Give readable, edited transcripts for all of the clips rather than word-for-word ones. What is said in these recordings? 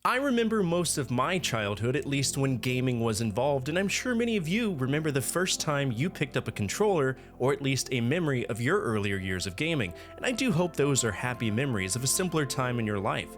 I remember most of my childhood, at least when gaming was involved, and I'm sure many of you remember the first time you picked up a controller, or at least a memory of your earlier years of gaming, and I do hope those are happy memories of a simpler time in your life.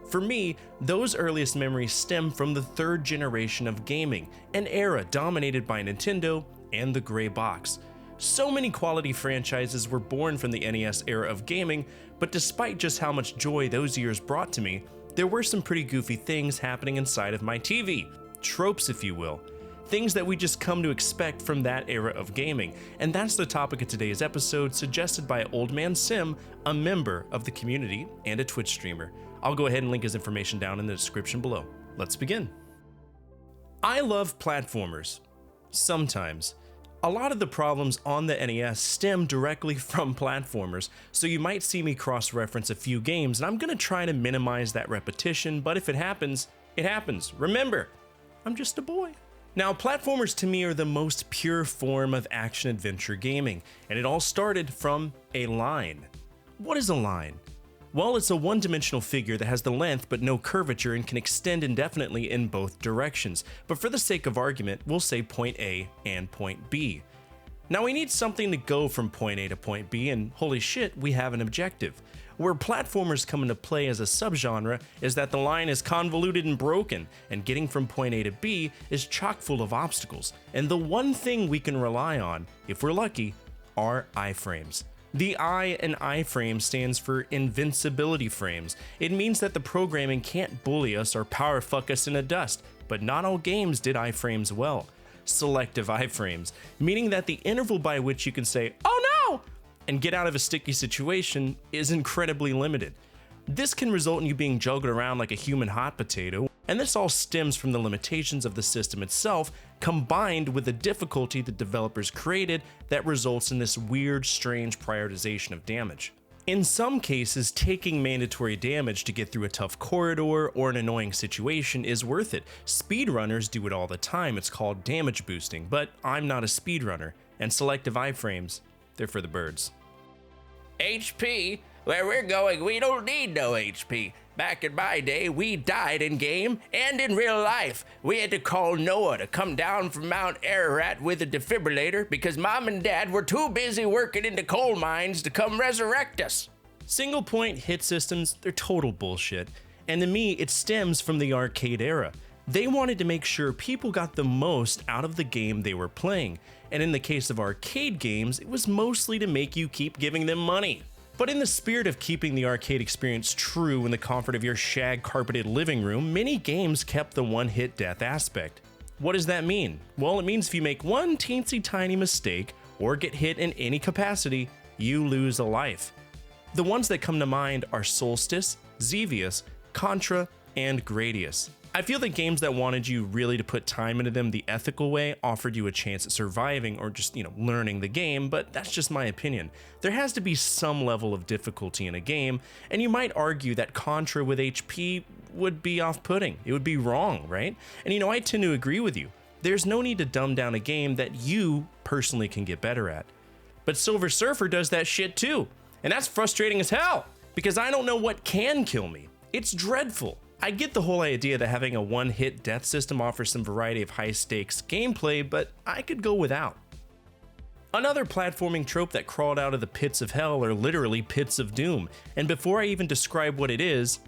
For me, those earliest memories stem from the third generation of gaming, an era dominated by Nintendo and the gray box. So many quality franchises were born from the NES era of gaming, but despite just how much joy those years brought to me, there were some pretty goofy things happening inside of my TV, tropes if you will, things that we just come to expect from that era of gaming, and that's the topic of today's episode, suggested by OldManSim, a member of the community and a Twitch streamer. I'll go ahead and link his information down in the description below. Let's begin. I love platformers. Sometimes. A lot of the problems on the NES stem directly from platformers, so you might see me cross-reference a few games, and I'm gonna try to minimize that repetition, but if it happens, it happens. Remember, I'm just a boy. Now, platformers to me are the most pure form of action-adventure gaming, and it all started from a line. What is a line? Well, it's a one-dimensional figure that has the length but no curvature and can extend indefinitely in both directions, but for the sake of argument, we'll say point A and point B. Now we need something to go from point A to point B, and holy shit, we have an objective. Where platformers come into play as a subgenre is that the line is convoluted and broken, and getting from point A to B is chock full of obstacles, and the one thing we can rely on, if we're lucky, are iframes. The I in iframe stands for invincibility frames. It means that the programming can't bully us or power fuck us into dust, but not all games did iframes well. Selective iframes, meaning that the interval by which you can say, "Oh no!" and get out of a sticky situation is incredibly limited. This can result in you being juggled around like a human hot potato, and this all stems from the limitations of the system itself, combined with the difficulty the developers created that results in this weird, strange prioritization of damage. In some cases, taking mandatory damage to get through a tough corridor or an annoying situation is worth it. Speedrunners do it all the time, it's called damage boosting, but I'm not a speedrunner, and selective iframes, they're for the birds. HP? Where we're going, we don't need no HP. Back in my day, we died in game and in real life. We had to call Noah to come down from Mount Ararat with a defibrillator because Mom and Dad were too busy working in the coal mines to come resurrect us. Single point hit systems, they're total bullshit. And to me, it stems from the arcade era. They wanted to make sure people got the most out of the game they were playing. And in the case of arcade games, it was mostly to make you keep giving them money. But in the spirit of keeping the arcade experience true in the comfort of your shag-carpeted living room, many games kept the one-hit death aspect. What does that mean? Well, it means if you make one teensy tiny mistake, or get hit in any capacity, you lose a life. The ones that come to mind are Solstice, Xevious, Contra, and Gradius. I feel that games that wanted you really to put time into them the ethical way offered you a chance at surviving or just, learning the game, but that's just my opinion. There has to be some level of difficulty in a game, and you might argue that Contra with HP would be off-putting. It would be wrong, right? And I tend to agree with you. There's no need to dumb down a game that you personally can get better at. But Silver Surfer does that shit too, and that's frustrating as hell, because I don't know what can kill me. It's dreadful. I get the whole idea that having a one-hit death system offers some variety of high-stakes gameplay, but I could go without. Another platforming trope that crawled out of the pits of hell are literally pits of doom, and before I even describe what it is,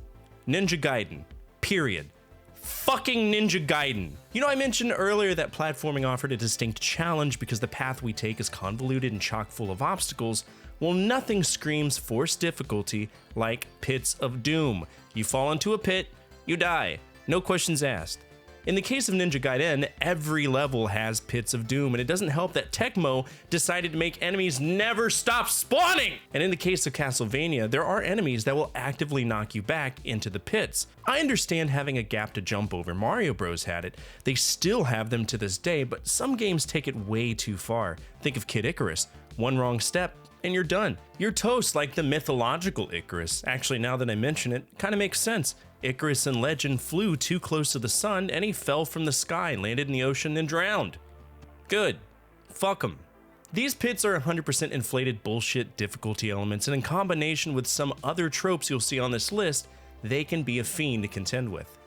Ninja Gaiden. Period. Fucking Ninja Gaiden. I mentioned earlier that platforming offered a distinct challenge because the path we take is convoluted and chock full of obstacles. Well, nothing screams forced difficulty like pits of doom. You fall into a pit, you die. No questions asked. In the case of Ninja Gaiden, every level has pits of doom, and it doesn't help that Tecmo decided to make enemies never stop spawning! And in the case of Castlevania, there are enemies that will actively knock you back into the pits. I understand having a gap to jump over. Mario Bros had it. They still have them to this day, but some games take it way too far. Think of Kid Icarus. One wrong step, and you're done. You're toast like the mythological Icarus. Actually, now that I mention it, kind of makes sense. Icarus in Legend flew too close to the sun and he fell from the sky, landed in the ocean, and drowned. Good. Fuck 'em. These pits are 100% inflated bullshit difficulty elements, and in combination with some other tropes you'll see on this list, they can be a fiend to contend with.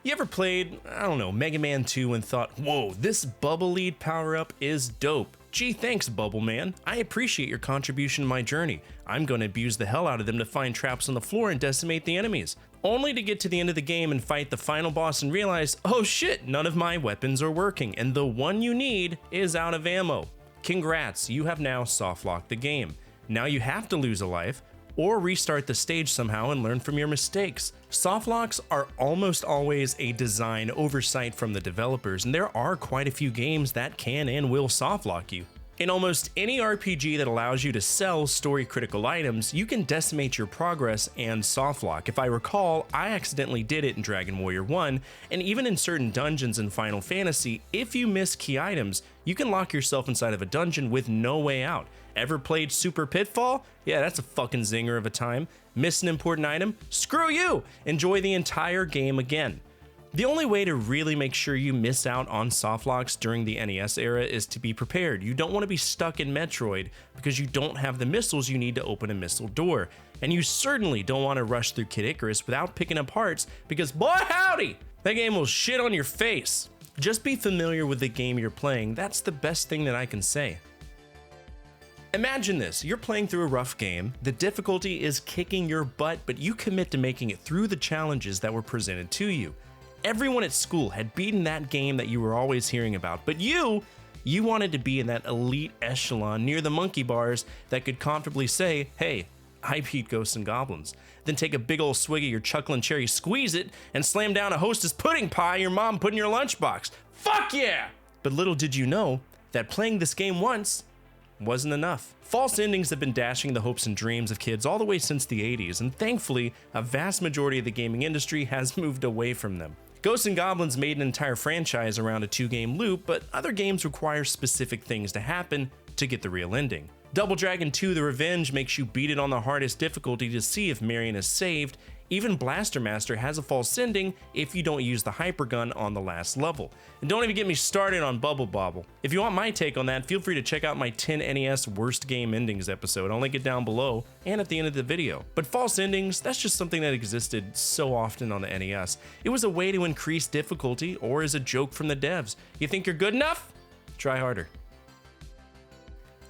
You ever played, I don't know, Mega Man 2 and thought, whoa, this Bubble Lead power-up is dope. Gee, thanks, Bubble Man. I appreciate your contribution to my journey. I'm gonna abuse the hell out of them to find traps on the floor and decimate the enemies. Only to get to the end of the game and fight the final boss and realize, oh shit, none of my weapons are working, and the one you need is out of ammo. Congrats, you have now softlocked the game. Now you have to lose a life, or restart the stage somehow and learn from your mistakes. Softlocks are almost always a design oversight from the developers, and there are quite a few games that can and will softlock you. In almost any RPG that allows you to sell story-critical items, you can decimate your progress and softlock. If I recall, I accidentally did it in Dragon Warrior 1, and even in certain dungeons in Final Fantasy, if you miss key items, you can lock yourself inside of a dungeon with no way out. Ever played Super Pitfall? Yeah, that's a fucking zinger of a time. Miss an important item? Screw you! Enjoy the entire game again. The only way to really make sure you miss out on softlocks during the NES era is to be prepared. You don't want to be stuck in Metroid because you don't have the missiles you need to open a missile door. And you certainly don't want to rush through Kid Icarus without picking up hearts because boy howdy, that game will shit on your face. Just be familiar with the game you're playing, that's the best thing that I can say. Imagine this, you're playing through a rough game, the difficulty is kicking your butt, but you commit to making it through the challenges that were presented to you. Everyone at school had beaten that game that you were always hearing about, but you wanted to be in that elite echelon near the monkey bars that could comfortably say, hey, I beat Ghosts and Goblins. Then take a big ol' swig of your Chucklin' Cherry, squeeze it, and slam down a Hostess pudding pie your mom put in your lunchbox. Fuck yeah! But little did you know that playing this game once wasn't enough. False endings have been dashing the hopes and dreams of kids all the way since the 80s, and thankfully, a vast majority of the gaming industry has moved away from them. Ghosts and Goblins made an entire franchise around a 2-game loop, but other games require specific things to happen to get the real ending. Double Dragon 2 The Revenge makes you beat it on the hardest difficulty to see if Marion is saved. Even Blaster Master has a false ending if you don't use the hypergun on the last level. And don't even get me started on Bubble Bobble. If you want my take on that, feel free to check out my 10 NES worst game endings episode. I'll link it down below and at the end of the video. But false endings, that's just something that existed so often on the NES. It was a way to increase difficulty or as a joke from the devs. You think you're good enough? Try harder.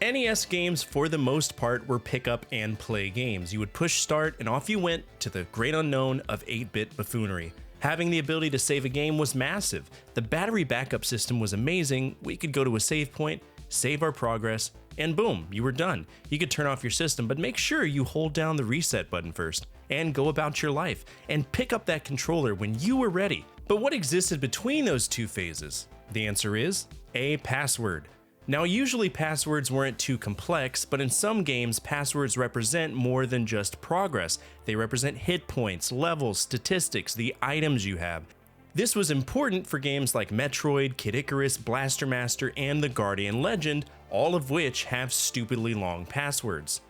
NES games, for the most part, were pick up and play games. You would push start and off you went to the great unknown of 8-bit buffoonery. Having the ability to save a game was massive. The battery backup system was amazing. We could go to a save point, save our progress, and boom, you were done. You could turn off your system, but make sure you hold down the reset button first and go about your life and pick up that controller when you were ready. But what existed between those two phases? The answer is a password. Now, usually passwords weren't too complex, but in some games, passwords represent more than just progress. They represent hit points, levels, statistics, the items you have. This was important for games like Metroid, Kid Icarus, Blaster Master, and The Guardian Legend, all of which have stupidly long passwords.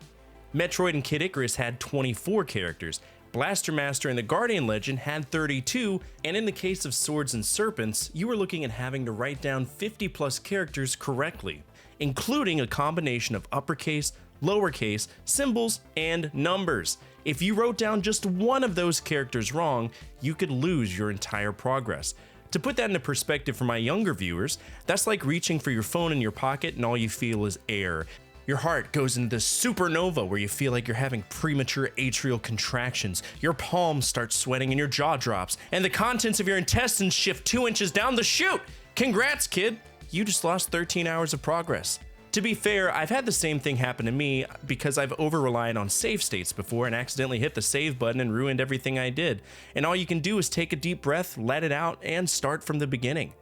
Metroid and Kid Icarus had 24 characters. Blaster Master and the Guardian Legend had 32, and in the case of Swords and Serpents, you were looking at having to write down 50 plus characters correctly, including a combination of uppercase, lowercase, symbols, and numbers. If you wrote down just one of those characters wrong, you could lose your entire progress. To put that into perspective for my younger viewers, that's like reaching for your phone in your pocket and all you feel is air. Your heart goes into this supernova where you feel like you're having premature atrial contractions, your palms start sweating and your jaw drops, and the contents of your intestines shift 2 inches down the chute. Congrats, kid! You just lost 13 hours of progress. To be fair, I've had the same thing happen to me because I've over-relied on save states before and accidentally hit the save button and ruined everything I did. And all you can do is take a deep breath, let it out, and start from the beginning.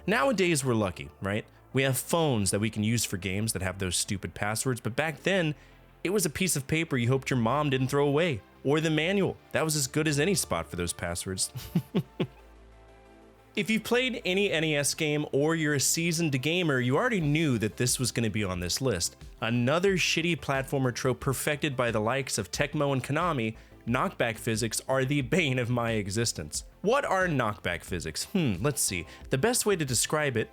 Nowadays, we're lucky, right? We have phones that we can use for games that have those stupid passwords, but back then, it was a piece of paper you hoped your mom didn't throw away, or the manual. That was as good as any spot for those passwords. If you've played any NES game or you're a seasoned gamer, you already knew that this was going to be on this list. Another shitty platformer trope perfected by the likes of Tecmo and Konami, knockback physics are the bane of my existence. What are knockback physics? Let's see. The best way to describe it: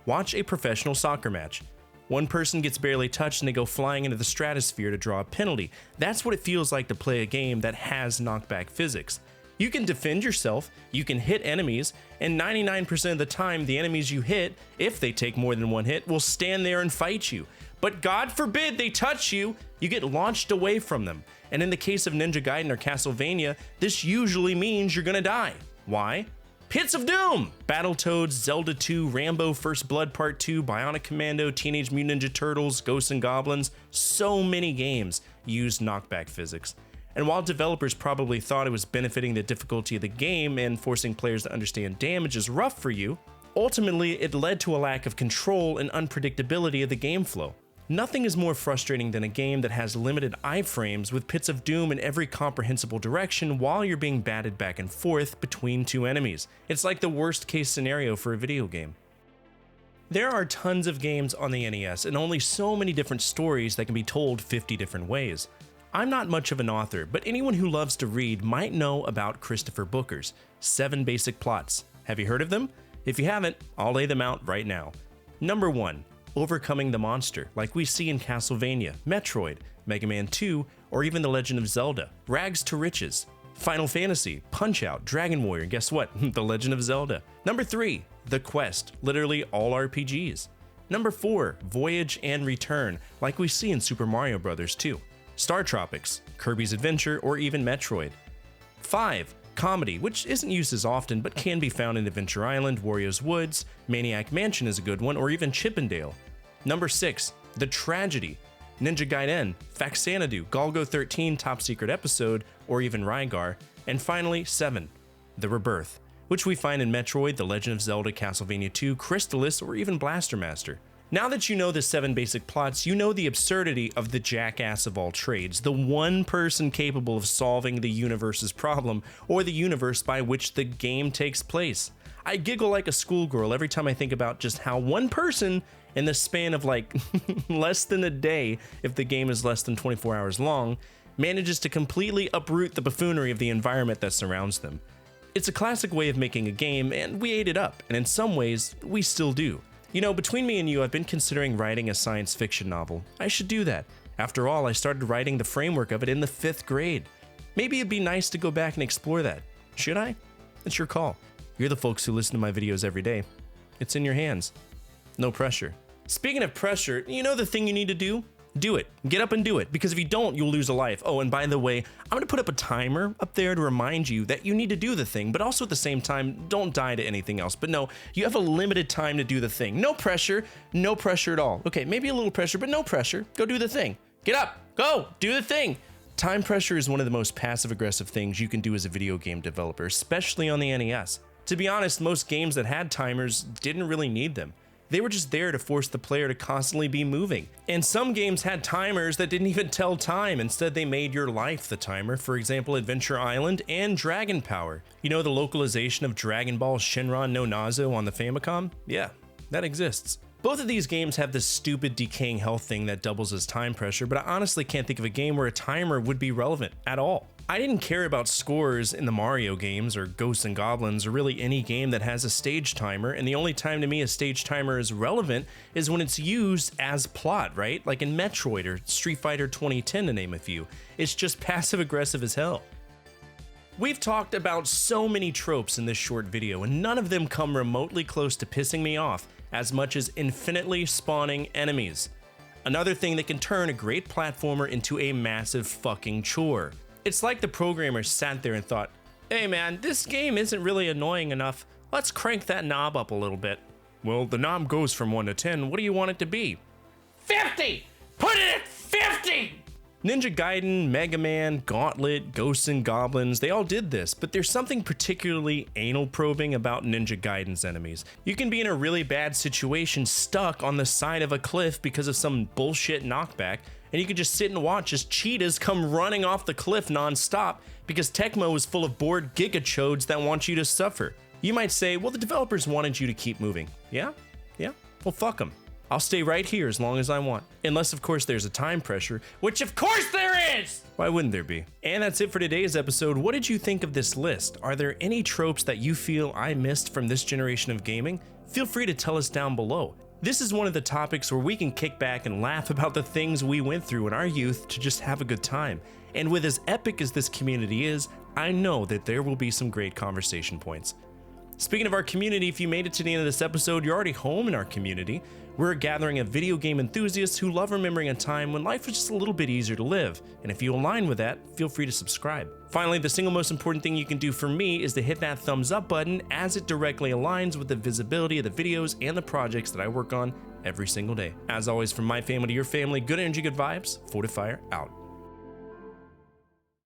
watch a professional soccer match. One person gets barely touched and they go flying into the stratosphere to draw a penalty. That's what it feels like to play a game that has knockback physics. You can defend yourself, you can hit enemies, and 99% of the time the enemies you hit, if they take more than one hit, will stand there and fight you. But God forbid they touch you, you get launched away from them. And in the case of Ninja Gaiden or Castlevania, this usually means you're gonna die. Why? Pits of Doom! Battletoads, Zelda 2, Rambo First Blood Part 2, Bionic Commando, Teenage Mutant Ninja Turtles, Ghosts and Goblins, so many games used knockback physics. And while developers probably thought it was benefiting the difficulty of the game and forcing players to understand damage is rough for you, ultimately it led to a lack of control and unpredictability of the game flow. Nothing is more frustrating than a game that has limited iframes with pits of doom in every comprehensible direction while you're being batted back and forth between two enemies. It's like the worst case scenario for a video game. There are tons of games on the NES and only so many different stories that can be told 50 different ways. I'm not much of an author, but anyone who loves to read might know about Christopher Booker's 7 Basic Plots. Have you heard of them? If you haven't, I'll lay them out right now. Number 1. Overcoming the monster, like we see in Castlevania, Metroid, Mega Man 2, or even The Legend of Zelda. Rags to Riches. Final Fantasy, Punch-Out, Dragon Warrior, guess what? The Legend of Zelda. Number 3. The Quest, literally all RPGs. Number 4. Voyage and Return, like we see in Super Mario Bros. 2. Star Tropics, Kirby's Adventure, or even Metroid. 5. Comedy, which isn't used as often but can be found in Adventure Island, Wario's Woods, Maniac Mansion is a good one, or even Chippendale. Number 6. The Tragedy, Ninja Gaiden, Faxanadu, Golgo 13, Top Secret Episode, or even Rygar. And finally, 7. The Rebirth, which we find in Metroid, The Legend of Zelda, Castlevania 2, Crystalis, or even Blaster Master. Now that you know the 7 basic plots, you know the absurdity of the jackass of all trades, the one person capable of solving the universe's problem, or the universe by which the game takes place. I giggle like a schoolgirl every time I think about just how one person, in the span of like less than a day, if the game is less than 24 hours long, manages to completely uproot the buffoonery of the environment that surrounds them. It's a classic way of making a game, and we ate it up, and in some ways, we still do. You know, between me and you, I've been considering writing a science fiction novel. I should do that. After all, I started writing the framework of it in the 5th grade. Maybe it'd be nice to go back and explore that. Should I? It's your call. You're the folks who listen to my videos every day. It's in your hands. No pressure. Speaking of pressure, you know the thing you need to do? Do it. Get up and do it, because if you don't, you'll lose a life. Oh, and by the way, I'm gonna put up a timer up there to remind you that you need to do the thing, but also at the same time, don't die to anything else. But no, you have a limited time to do the thing. No pressure at all. Okay, maybe a little pressure, but no pressure. Go do the thing. Get up, go, do the thing. Time pressure is one of the most passive-aggressive things you can do as a video game developer, especially on the NES. To be honest, most games that had timers didn't really need them. They were just there to force the player to constantly be moving. And some games had timers that didn't even tell time. Instead, they made your life the timer. For example, Adventure Island and Dragon Power. You know the localization of Dragon Ball Shenron no Nazo on the Famicom? Yeah, that exists. Both of these games have this stupid decaying health thing that doubles as time pressure, but I honestly can't think of a game where a timer would be relevant at all. I didn't care about scores in the Mario games or Ghosts and Goblins or really any game that has a stage timer, and the only time to me a stage timer is relevant is when it's used as plot, right? Like in Metroid or Street Fighter 2010 to name a few. It's just passive aggressive as hell. We've talked about so many tropes in this short video, and none of them come remotely close to pissing me off as much as infinitely spawning enemies. Another thing that can turn a great platformer into a massive fucking chore. It's like the programmers sat there and thought, hey man, this game isn't really annoying enough. Let's crank that knob up a little bit. Well, the knob goes from 1 to 10. What do you want it to be? 50! Put it at 50! Ninja Gaiden, Mega Man, Gauntlet, Ghosts and Goblins, they all did this, but there's something particularly anal probing about Ninja Gaiden's enemies. You can be in a really bad situation stuck on the side of a cliff because of some bullshit knockback, and you can just sit and watch as cheetahs come running off the cliff non-stop because Tecmo is full of bored gigachodes that want you to suffer. You might say, well, the developers wanted you to keep moving. Yeah? Well, fuck them. I'll stay right here as long as I want. Unless, of course, there's a time pressure, which of course there is! Why wouldn't there be? And that's it for today's episode. What did you think of this list? Are there any tropes that you feel I missed from this generation of gaming? Feel free to tell us down below. This is one of the topics where we can kick back and laugh about the things we went through in our youth to just have a good time. And with as epic as this community is, I know that there will be some great conversation points. Speaking of our community, if you made it to the end of this episode, you're already home in our community. We're a gathering of video game enthusiasts who love remembering a time when life was just a little bit easier to live. And if you align with that, feel free to subscribe. Finally, the single most important thing you can do for me is to hit that thumbs up button, as it directly aligns with the visibility of the videos and the projects that I work on every single day. As always, from my family to your family, good energy, good vibes. Fortefyre out.